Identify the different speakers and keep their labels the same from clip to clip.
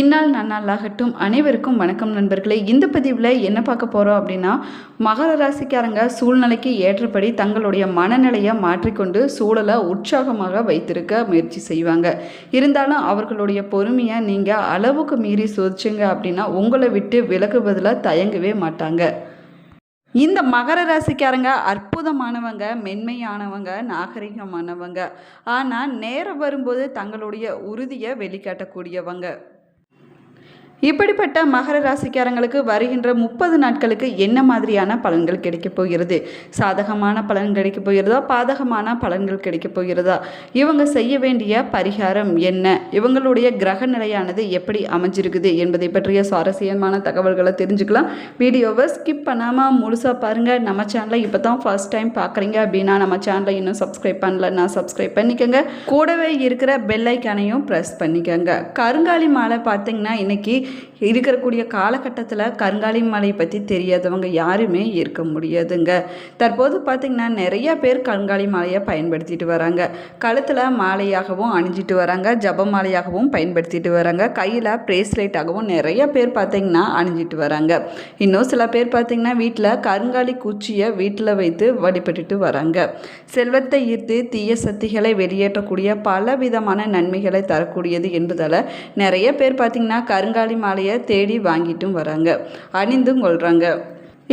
Speaker 1: இந்நாள் நன்னாளாகட்டும். அனைவருக்கும் வணக்கம் நண்பர்களே. இந்த பதிவில் என்ன பார்க்க போகிறோம் அப்படின்னா, மகர ராசிக்காரங்க சூழ்நிலைக்கு ஏற்றபடி தங்களுடைய மனநிலையை மாற்றிக்கொண்டு சூழலை உற்சாகமாக வைத்திருக்க முயற்சி செய்வாங்க. இருந்தாலும் அவர்களுடைய பொறுமையை நீங்கள் அளவுக்கு மீறி சோதிச்சிங்க அப்படின்னா உங்களை விட்டு விலகுவதில் தயங்கவே மாட்டாங்க. இந்த மகர ராசிக்காரங்க அற்புதமானவங்க, மென்மையானவங்க, நாகரிகமானவங்க. ஆனால் நேரம் வரும்போது தங்களுடைய உறுதியை வெளிக்காட்டக்கூடியவங்க. இப்படிப்பட்ட மகர ராசிக்காரங்களுக்கு வருகின்ற 30 நாட்களுக்கு என்ன மாதிரியான பலன்கள் கிடைக்கப் போகிறது? சாதகமான பலன் கிடைக்கப் போகிறதா, பாதகமான பலன்கள் கிடைக்கப் போகிறதா? இவங்க செய்ய வேண்டிய பரிகாரம் என்ன? இவங்களுடைய கிரக நிலையானது எப்படி அமைஞ்சிருக்குது என்பதை பற்றிய சுவாரஸ்யமான தகவல்களை தெரிஞ்சுக்கலாம். வீடியோவை ஸ்கிப் பண்ணாமல் முழுசாக பாருங்கள். நம்ம சேனலை இப்போ தான் ஃபர்ஸ்ட் டைம் பார்க்குறீங்க அப்படின்னா நம்ம சேனலை இன்னும் சப்ஸ்கிரைப் பண்ணலன்னா சப்ஸ்கிரைப் பண்ணிக்கோங்க. கூடவே இருக்கிற பெல் ஐக்கானையும் ப்ரெஸ் பண்ணிக்கோங்க. கருங்காலி மாலை பார்த்தீங்கன்னா இன்னைக்கு இருக்கக்கூடிய காலகட்டத்தில் கருங்காலி மாலையை பற்றி தெரியாதவங்க யாருமே இருக்க முடியாதுங்க. தற்போது பார்த்திங்கன்னா நிறைய பேர் கருங்காலி மாலையை பயன்படுத்திட்டு வராங்க. கழுத்தில் மாலையாகவும் அணிஞ்சிட்டு வராங்க, ஜப மாலையாகவும் பயன்படுத்திட்டு வராங்க, கையில் பிரேஸ்லெட்டாகவும் நிறைய பேர் பார்த்திங்கன்னா அணிஞ்சிட்டு வராங்க. இன்னும் சில பேர் பார்த்திங்கன்னா வீட்டில் கருங்காலி குச்சியை வீட்டில் வைத்து வழிபட்டுட்டு வராங்க. செல்வத்தை ஈர்த்து தீய சக்திகளை வெளியேற்றக்கூடிய பல விதமான நன்மைகளை தரக்கூடியது என்பதால் நிறைய பேர் பார்த்திங்கன்னா கருங்காலி மாலையை தேடி வாங்கிட்டும் வராங்க, அணிந்தும் கொள்கிறாங்க.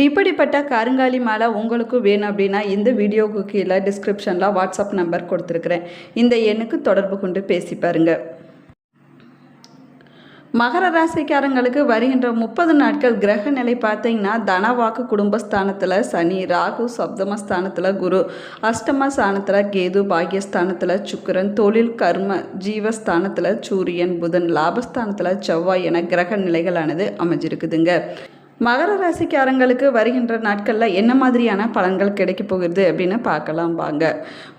Speaker 1: இப்படிப்பட்ட கருங்காலி மாலை உங்களுக்கு வேணும் அப்படின்னா இந்த வீடியோவுக்கு கீழே டிஸ்கிரிப்ஷனில் வாட்ஸ்அப் நம்பர் கொடுத்துருக்குறேன். இந்த எண்ணுக்கு தொடர்பு கொண்டு பேசி பாருங்கள். மகர ராசிக்காரங்களுக்கு வருகின்ற 30 நாட்கள் கிரக நிலை பார்த்தீங்கன்னா தனவாக்கு குடும்பஸ்தானத்தில் சனி, ராகு சப்தமஸ்தானத்தில் குரு, அஷ்டமஸ்தானத்தில் கேது, பாக்யஸ்தானத்தில் சுக்கிரன், தொழில் கர்ம ஜீவஸ்தானத்தில் சூரியன், புதன், லாபஸ்தானத்தில் செவ்வாய் என கிரக நிலைகளானது அமைஞ்சிருக்குதுங்க. மகர ராசிக்காரங்களுக்கு வருகின்ற நாட்களில் என்ன மாதிரியான பலன்கள் கிடைக்க போகிறது அப்படின்னு பார்க்கலாம் வாங்க.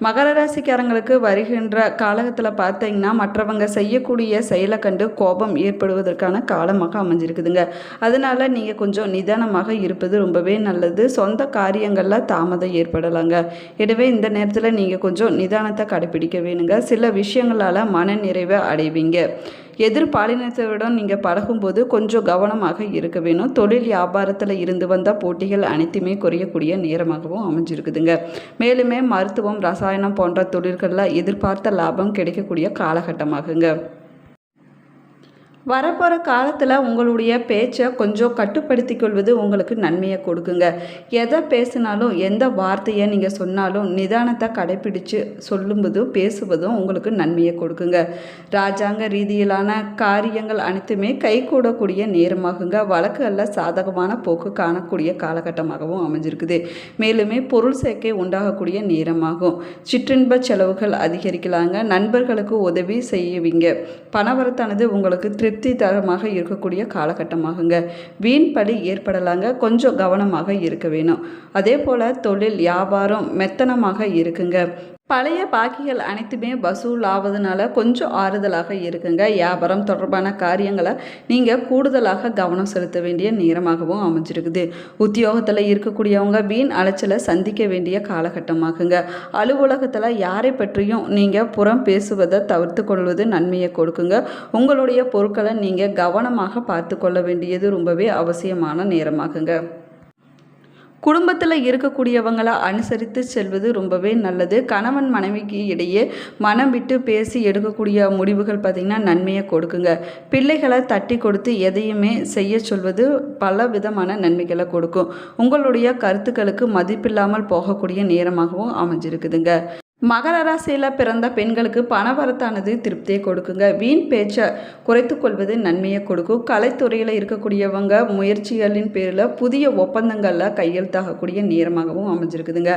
Speaker 1: மகர ராசிக்காரங்களுக்கு வருகின்ற காலகட்டத்தில் பார்த்தீங்கன்னா மற்றவங்க செய்யக்கூடிய செயலை கண்டு கோபம் ஏற்படுவதற்கான காலமாக அமைஞ்சிருக்குதுங்க. அதனால் நீங்கள் கொஞ்சம் நிதானமாக இருப்பது ரொம்பவே நல்லது. சொந்த காரியங்களில் தாமதம் ஏற்படலாங்க. எனவே இந்த நேரத்தில் நீங்கள் கொஞ்சம் நிதானத்தை கடைபிடிக்க வேணுங்க. சில விஷயங்களால் மன நிறைவை அடைவீங்க. எதிர்பாலினத்தருடன் நீங்கள் பழகும்போது கொஞ்சம் கவனமாக இருக்க வேணும். தொழில் வியாபாரத்தில் இருந்து வந்த போட்டிகள் அனைத்துமே குறையக்கூடிய நேரமாகவும் அமைஞ்சிருக்குதுங்க. மேலுமே மருத்துவம், ரசாயனம் போன்ற தொழில்களில் எதிர்பார்த்த லாபம் கிடைக்கக்கூடிய காலகட்டமாகுங்க. வரப்போகிற காலத்தில் உங்களுடைய பேச்சை கொஞ்சம் கட்டுப்படுத்தி கொள்வது உங்களுக்கு நன்மையை கொடுக்குங்க. எதை பேசினாலும் எந்த வார்த்தையை நீங்கள் சொன்னாலும் நிதானத்தை கடைப்பிடித்து சொல்லும்போதும் பேசுவதும் உங்களுக்கு நன்மையை கொடுக்குங்க. ராஜாங்க ரீதியிலான காரியங்கள் அனைத்துமே கைகூடக்கூடிய நேரமாகுங்க. வழக்குகளில் சாதகமான போக்கு காணக்கூடிய காலகட்டமாகவும் அமைஞ்சிருக்குது. மேலுமே பொருள் சேர்க்கை உண்டாகக்கூடிய நேரமாகும். சிற்றின்ப செலவுகள் அதிகரிக்கலாங்க. நண்பர்களுக்கு உதவி செய்வீங்க. பணவரத்தானது உங்களுக்கு திருப்தி தரமாக இருக்கக்கூடிய காலகட்டமாகுங்க. வீண் பழி ஏற்படலாங்க. கொஞ்சம் கவனமாக இருக்க வேணும். அதே போல் தொழில் வியாபாரம் மெத்தனமாக இருக்குங்க. பழைய பாக்கிகள் அனைத்துமே வசூல் ஆவதுனால கொஞ்சம் ஆறுதலாக இருக்குங்க. வியாபாரம் தொடர்பான காரியங்களை நீங்கள் கூடுதலாக கவனம் செலுத்த வேண்டிய நேரமாகவும் அமைஞ்சிருக்குது. உத்தியோகத்தில் இருக்கக்கூடியவங்க வீண் அலைச்சலை சந்திக்க வேண்டிய காலகட்டமாகுங்க. அலுவலகத்தில் யாரை பற்றியும் நீங்கள் புறம் பேசுவதை தவிர்த்து கொள்வது நன்மையை கொடுக்குங்க. உங்களுடைய பொருட்களை நீங்கள் கவனமாக பார்த்து கொள்ள வேண்டியது ரொம்பவே அவசியமான நேரமாகுங்க. குடும்பத்தில் இருக்கக்கூடியவங்களை அனுசரித்து செல்வது ரொம்பவே நல்லது. கணவன் மனைவிக்கு இடையே மனம் விட்டு பேசி எடுக்கக்கூடிய முடிவுகள் பார்த்திங்கன்னா நன்மையை கொடுக்குங்க. பிள்ளைகளை தட்டி கொடுத்து எதையுமே செய்ய சொல்வது பல விதமான நன்மைகளை கொடுக்கும். உங்களுடைய கருத்துக்களுக்கு மதிப்பில்லாமல் போகக்கூடிய நேரமாகவும் அமைஞ்சிருக்குதுங்க. மகர ராசியில் பிறந்த பெண்களுக்கு பணவரத்தானது திருப்தியை கொடுக்குங்க. வீண் பேச்சை குறைத்து கொள்வது நன்மையை கொடுக்கும். கலைத்துறையில் இருக்கக்கூடியவங்க முயற்சிகளின் பேரில் புதிய ஒப்பந்தங்களில் கையெழுத்தாகக்கூடிய நேரமாகவும் அமைஞ்சிருக்குதுங்க.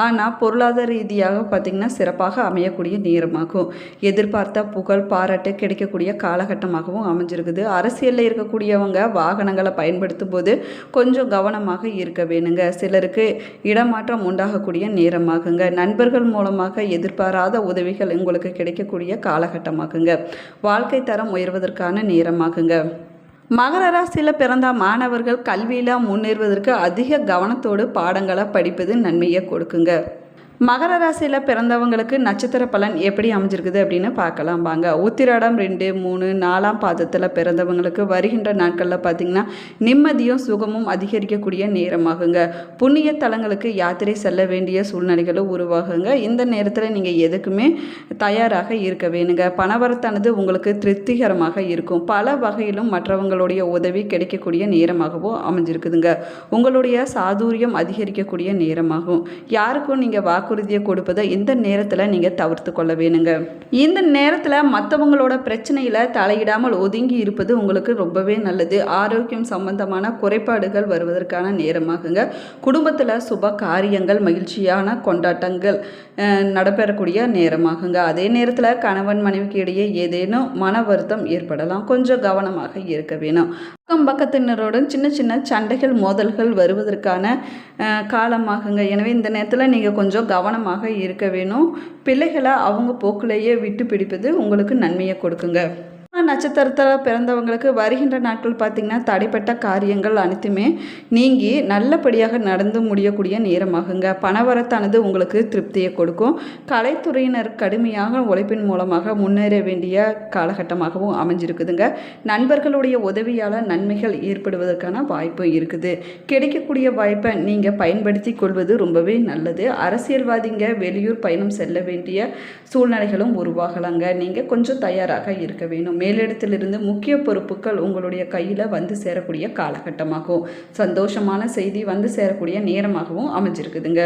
Speaker 1: ஆனால் பொருளாதார ரீதியாக பார்த்திங்கன்னா சிறப்பாக அமையக்கூடிய நேரமாகும். எதிர்பார்த்த புகழ், பாராட்டு கிடைக்கக்கூடிய காலகட்டமாகவும் அமைஞ்சிருக்குது. அரசியலில் இருக்கக்கூடியவங்க வாகனங்களை பயன்படுத்தும் போது கொஞ்சம் கவனமாக இருக்க வேணுங்க. சிலருக்கு இடமாற்றம் உண்டாகக்கூடிய நேரமாகுங்க. நண்பர்கள் மூலமாக எதிர்பாராத உதவிகள் உங்களுக்கு கிடைக்கக்கூடிய காலகட்டமாகுங்க. வாழ்க்கை தரம் உயர்வதற்கான நேரமாகுங்க. மகர ராசியில் பிறந்த மாணவர்கள் கல்வியில் முன்னேறுவதற்கு அதிக கவனத்தோடு பாடங்களை படிப்பது நன்மையை கொடுக்குங்க. மகர ராசியில் பிறந்தவங்களுக்கு நட்சத்திர பலன் எப்படி அமைஞ்சிருக்குது அப்படின்னு பார்க்கலாம் வாங்க. உத்திராடம் 2, 3, 4ஆம் பாதத்தில் பிறந்தவங்களுக்கு வருகின்ற நாட்களில் பார்த்திங்கன்னா நிம்மதியும் சுகமும் அதிகரிக்கக்கூடிய நேரமாகுங்க. புண்ணிய தலங்களுக்கு யாத்திரை செல்ல வேண்டிய சூழ்நிலைகளும் உருவாகுங்க. இந்த நேரத்தில் நீங்கள் எதுக்குமே தயாராக இருக்க வேணுங்க. பணவரத்தானது உங்களுக்கு திருப்திகரமாக இருக்கும். பல வகையிலும் மற்றவங்களுடைய உதவி கிடைக்கக்கூடிய நேரமாகவும் அமைஞ்சிருக்குதுங்க. உங்களுடைய சாதுரியம் அதிகரிக்கக்கூடிய நேரமாகும். யாருக்கும் நீங்கள் வாக்குறுதியை கொடுப்பதை இந்த நேரத்தில் நீங்கள் தவிர்த்து கொள்ள வேணுங்க. இந்த நேரத்தில் மற்றவங்களோட பிரச்சனையில் தலையிடாமல் ஒதுங்கி இருப்பது உங்களுக்கு ரொம்பவே நல்லது. ஆரோக்கியம் சம்பந்தமான குறைபாடுகள் வருவதற்கான நேரமாகுங்க. குடும்பத்தில் சுப காரியங்கள் மகிழ்ச்சியான கொண்டாட்டங்கள் நடைபெறக்கூடிய நேரமாகுங்க. அதே நேரத்தில் கணவன் மனைவிக்கு இடையே ஏதேனும் மன வருத்தம் ஏற்படலாம். கொஞ்சம் கவனமாக இருக்க வேணும். பக்கத்தினருடன் சின்ன சின்ன சண்டைகள் மோதல்கள் வருவதற்கான காலமாகுங்க. எனவே இந்த நேரத்தில் நீங்கள் கொஞ்சம் கவனமாக இருக்க வேணும். பிள்ளைகளை அவங்க போக்கிலேயே விட்டு பிடிப்பது உங்களுக்கு நன்மையை கொடுக்குங்க. நட்சத்திரத்தில் பிறந்தவங்களுக்கு வருகின்ற நாட்கள் பார்த்திங்கன்னா தடைப்பட்ட காரியங்கள் அனைத்துமே நீங்கி நல்லபடியாக நடந்து முடியக்கூடிய நேரமாகுங்க. பணவரத்தானது உங்களுக்கு திருப்தியை கொடுக்கும். கலைத்துறையினர் கடுமையாக உழைப்பின் மூலமாக முன்னேற வேண்டிய காலகட்டமாகவும் அமைஞ்சிருக்குதுங்க. நண்பர்களுடைய உதவியால் நன்மைகள் ஏற்படுவதற்கான வாய்ப்பு இருக்குது. கிடைக்கக்கூடிய வாய்ப்பை நீங்கள் பயன்படுத்தி கொள்வது ரொம்பவே நல்லது. அரசியல்வாதிங்க வெளியூர் பயணம் செல்ல வேண்டிய சூழ்நிலைகளும் உருவாகலாங்க. நீங்கள் கொஞ்சம் தயாராக இருக்க வேணும். மேலிடத்திலிருந்து முக்கிய பொறுப்புகள் உங்களுடைய கையில் வந்து சேரக்கூடிய காலகட்டமாகவும் சந்தோஷமான செய்தி வந்து சேரக்கூடிய நேரமாகவும் அமைஞ்சிருக்குதுங்க.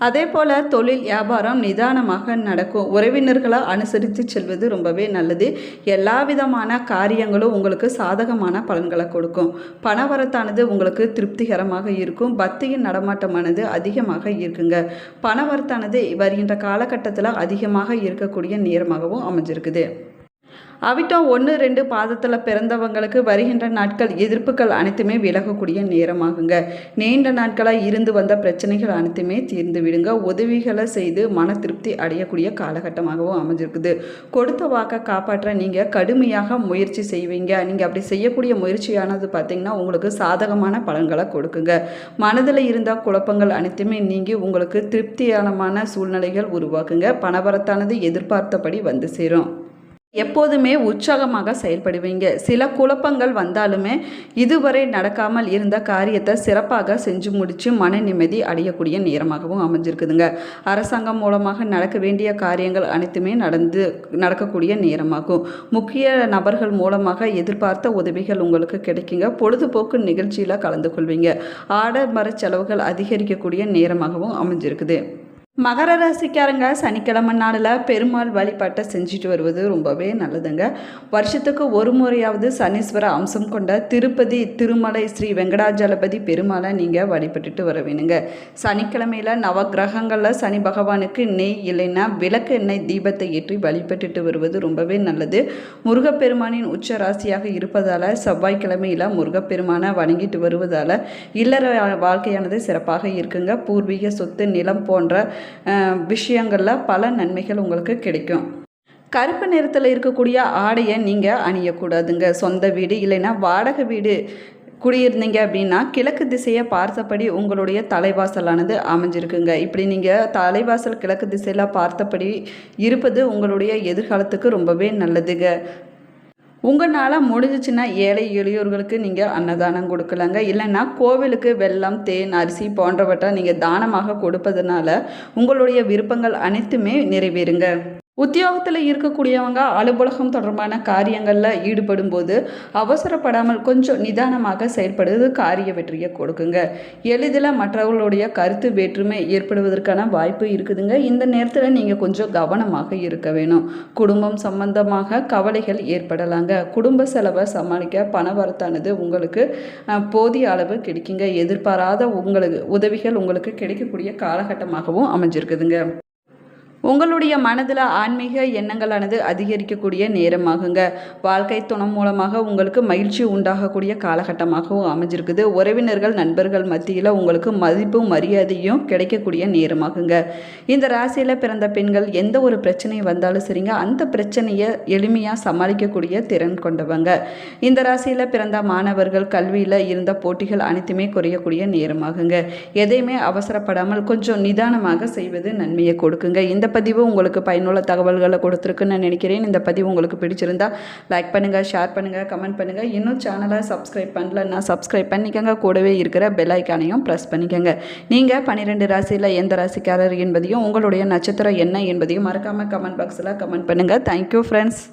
Speaker 1: அதே போல் தொழில் வியாபாரம் நிதானமாக நடக்கும். உறவினர்களை அனுசரித்து செல்வது ரொம்பவே நல்லது. எல்லா விதமான காரியங்களும் உங்களுக்கு சாதகமான பலன்களை கொடுக்கும். பணவரத்தானது உங்களுக்கு திருப்திகரமாக இருக்கும். பக்தியின் நடமாட்டமானது அதிகமாக இருக்குங்க. பணவரத்தானது வருகின்ற காலகட்டத்தில் அதிகமாக இருக்கக்கூடிய நேரமாகவும் அமைஞ்சிருக்குது. அவிட்டம் 1, 2 பாதத்தில் பிறந்தவங்களுக்கு வருகின்ற நாட்கள் எதிர்ப்புகள் அனைத்துமே விலகக்கூடிய நேரமாகுங்க. நீண்ட நாட்களாக இருந்து வந்த பிரச்சனைகள் அனைத்துமே தீர்ந்து விடுங்க. உதவிகளை செய்து மன திருப்தி அடையக்கூடிய காலகட்டமாகவும் அமைஞ்சிருக்குது. கொடுத்த வாக்கை காப்பாற்ற நீங்கள் கடுமையாக முயற்சி செய்வீங்க. நீங்கள் அப்படி செய்யக்கூடிய முயற்சியானது பார்த்திங்கன்னா உங்களுக்கு சாதகமான பலன்களை கொடுக்குங்க. மனதில் இருந்த குழப்பங்கள் அனைத்துமே நீங்கி உங்களுக்கு திருப்தியான சூழ்நிலைகள் உருவாக்குங்க. பணவரத்தானது எதிர்பார்த்தபடி வந்து சேரும். எப்போதுமே உற்சாகமாக செயல்படுவீங்க. சில குழப்பங்கள் வந்தாலுமே இதுவரை நடக்காமல் இருந்த காரியத்தை சிறப்பாக செஞ்சு முடித்து மன நிம்மதி அடையக்கூடிய நேரமாகவும் அமைஞ்சிருக்குதுங்க. அரசாங்கம் மூலமாக நடக்க வேண்டிய காரியங்கள் அனைத்துமே நடக்கக்கூடிய நேரமாகும். முக்கிய நபர்கள் மூலமாக எதிர்பார்த்த உதவிகள் உங்களுக்கு கிடைக்குங்க. பொழுதுபோக்கு நிகழ்ச்சியில் கலந்து கொள்வீங்க. ஆடம்பர செலவுகள் அதிகரிக்கக்கூடிய நேரமாகவும் அமைஞ்சிருக்குது. மகர ராசிக்காரங்க சனிக்கிழமை நாளில் பெருமாள் வழிபாட்டை செஞ்சுட்டு வருவது ரொம்பவே நல்லதுங்க. வருஷத்துக்கு ஒரு முறையாவது சனீஸ்வர அம்சம் கொண்ட திருப்பதி திருமலை ஸ்ரீ வெங்கடாஜலபதி பெருமாளை நீங்கள் வழிபட்டுட்டு வர வேணுங்க. சனிக்கிழமையில் நவகிரகங்களில் சனி பகவானுக்கு நெய் இல்லைன்னா விளக்கு எண்ணெய் தீபத்தை ஏற்றி வழிபட்டுட்டு வருவது ரொம்பவே நல்லது. முருகப்பெருமானின் உச்ச ராசியாக இருப்பதால் செவ்வாய்க்கிழமையில் முருகப்பெருமானை வணங்கிட்டு வருவதால் இல்லற வாழ்க்கையானது சிறப்பாக இருக்குங்க. பூர்வீக சொத்து நிலம் போன்ற விஷயங்களில் பல நன்மைகள் உங்களுக்கு கிடைக்கும். கருப்பு நிறத்தில் இருக்கக்கூடிய ஆடையை நீங்கள் அணியக்கூடாதுங்க. சொந்த வீடு இல்லைன்னா வாடகை வீடு குடியிருந்தீங்க அப்படின்னா கிழக்கு திசையை பார்த்தபடி உங்களுடைய தலைவாசலானது அமைஞ்சிருக்குங்க. இப்படி நீங்கள் தலைவாசல் கிழக்கு திசையில் பார்த்தபடி இருப்பது உங்களுடைய எதிர்காலத்துக்கு ரொம்பவே நல்லதுங்க. உங்களால் முடிஞ்சிச்சுன்னா ஏழை எளியோர்களுக்கு நீங்கள் அன்னதானம் கொடுக்கலாங்க. இல்லைன்னா கோவிலுக்கு வெல்லம் தேன் அரிசி போன்றவற்றை நீங்கள் தானமாக கொடுப்பதனால உங்களுடைய விருப்பங்கள் அனைத்துமே நிறைவேறுங்க. உத்தியோகத்தில் இருக்கக்கூடியவங்க அலுவலகம் தொடர்பான காரியங்களில் ஈடுபடும் போது அவசரப்படாமல் கொஞ்சம் நிதானமாக செயல்படுவது காரிய வெற்றியை கொடுக்குங்க. எளிதில் மற்றவர்களுடைய கருத்து வேற்றுமை ஏற்படுவதற்கான வாய்ப்பு இருக்குதுங்க. இந்த நேரத்தில் நீங்கள் கொஞ்சம் கவனமாக இருக்க வேணும். குடும்பம் சம்பந்தமாக கவலைகள் ஏற்படலாங்க. குடும்ப செலவை சமாளிக்க பணவரத்தானது உங்களுக்கு போதிய அளவு கிடைக்குங்க. எதிர்பாராத உங்களுக்கு உதவிகள் உங்களுக்கு கிடைக்கக்கூடிய காலகட்டமாகவும் அமைஞ்சிருக்குதுங்க. உங்களுடைய மனதில் ஆன்மீக எண்ணங்களானது அதிகரிக்கக்கூடிய நேரமாகுங்க. வாழ்க்கை துணை மூலமாக உங்களுக்கு மகிழ்ச்சி உண்டாகக்கூடிய காலகட்டமாகவும் அமைஞ்சிருக்குது. உறவினர்கள் நண்பர்கள் மத்தியில் உங்களுக்கு மதிப்பும் மரியாதையும் கிடைக்கக்கூடிய நேரமாகுங்க. இந்த ராசியில் பிறந்த பெண்கள் எந்த ஒரு பிரச்சனை வந்தாலும் சரிங்க, அந்த பிரச்சனையை எளிமையாக சமாளிக்கக்கூடிய திறன் கொண்டவங்க. இந்த ராசியில் பிறந்த மாணவர்கள் கல்வியில் இருந்த போட்டிகள் அனைத்துமே குறையக்கூடிய நேரமாகுங்க. எதையுமே அவசரப்படாமல் கொஞ்சம் நிதானமாக செய்வது நன்மையை கொடுக்குங்க. இந்த பதிவு உங்களுக்கு பயனுள்ள தகவல்களை கொடுத்துருக்குன்னு நான் நினைக்கிறேன். இந்த பதிவு உங்களுக்கு பிடிச்சிருந்தா லைக் பண்ணுங்கள், ஷேர் பண்ணுங்கள், கமெண்ட் பண்ணுங்கள். இன்னும் சேனலை சப்ஸ்கிரைப் பண்ணலன்னா சப்ஸ்கிரைப் பண்ணிக்கோங்க. கூடவே இருக்கிற பெல் ஐக்கானையும் ப்ரெஸ் பண்ணிக்கோங்க. நீங்கள் 12 ராசியில் எந்த ராசிக்காரர் என்பதையும் உங்களுடைய நட்சத்திரம் என்ன என்பதையும் மறக்காமல் கமெண்ட் பாக்ஸில் கமெண்ட் பண்ணுங்கள். Thank you friends.